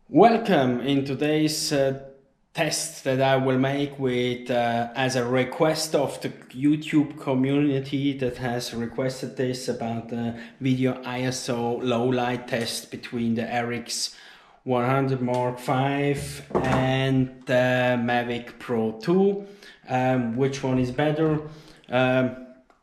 Welcome in today's test that I will make with as a request of the YouTube community that has requested this about the video ISO low light test between the RX 100 Mark V and the Mavic Pro 2. Which one is better?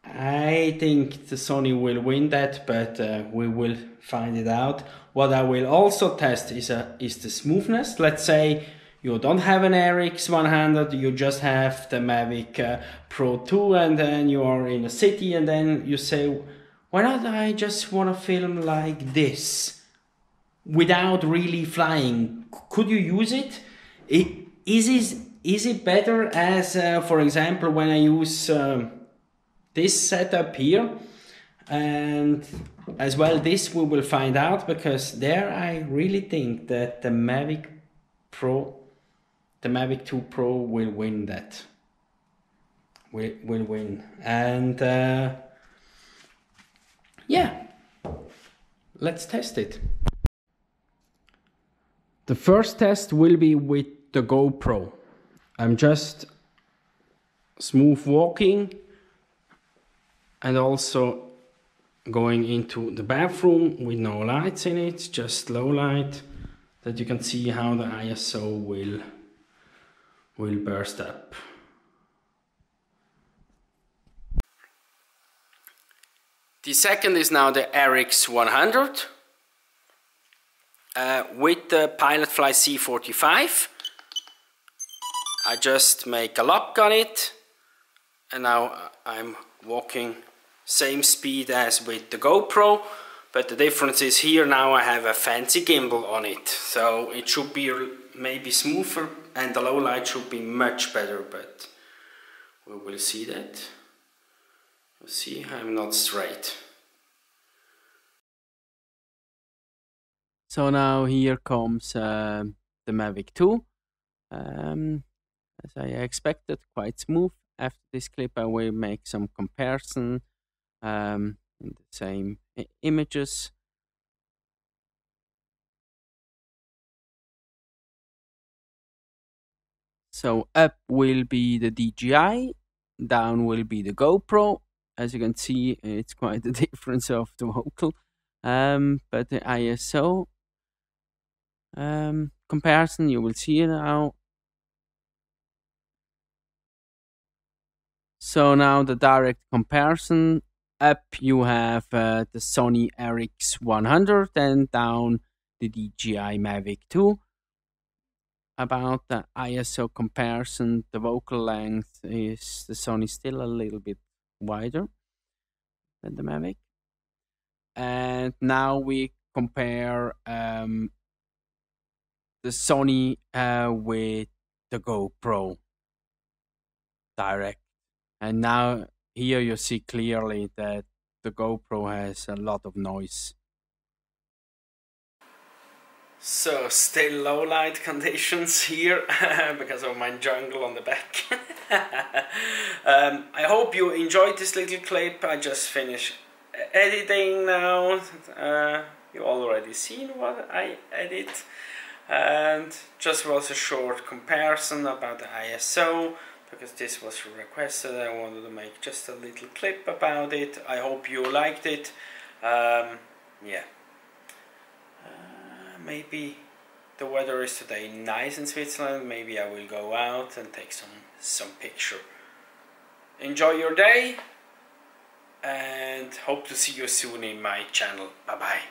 I think the Sony will win that, but we will find it out. What I will also test is the smoothness. Let's say you don't have an RX 100, you just have the Mavic Pro 2, and then you are in a city, and then you say, why not I just want to film like this without really flying? Could you use it? Is it better as, for example, when I use this setup here, and as well this we will find out, because there I really think that the Mavic 2 Pro will win that. Will win. And yeah, let's test it. The first test will be with the GoPro. I'm just smooth walking and also going into the bathroom with no lights in it, just low light, that you can see how the ISO will burst up. The second is now the RX 100 with the Pilotfly C45. I just make a lock on it, and now I'm walking same speed as with the GoPro, but the difference is here now I have a fancy gimbal on it, so it should be maybe smoother and the low light should be much better, but we will see that. You see, I'm not straight. So now here comes the Mavic 2. As I expected, quite smooth. After this clip I will make some comparison in the same images. So up will be the DJI, down will be the GoPro. As you can see, it's quite a difference of the vocal, but the ISO comparison you will see now. So now the direct comparison. Up you have the Sony RX 100 and down the DJI Mavic 2. About the ISO comparison, the vocal length is the Sony still a little bit wider than the Mavic. And now we compare the Sony with the GoPro direct. And now here you see clearly that the GoPro has a lot of noise. So still low light conditions here because of my jungle on the back. I hope you enjoyed this little clip. I just finished editing now. You already seen what I edit, and just was a short comparison about the ISO. Because this was requested, I wanted to make just a little clip about it. I hope you liked it. Yeah. Maybe the weather is today nice in Switzerland. Maybe I will go out and take some picture. Enjoy your day, and hope to see you soon in my channel. Bye bye.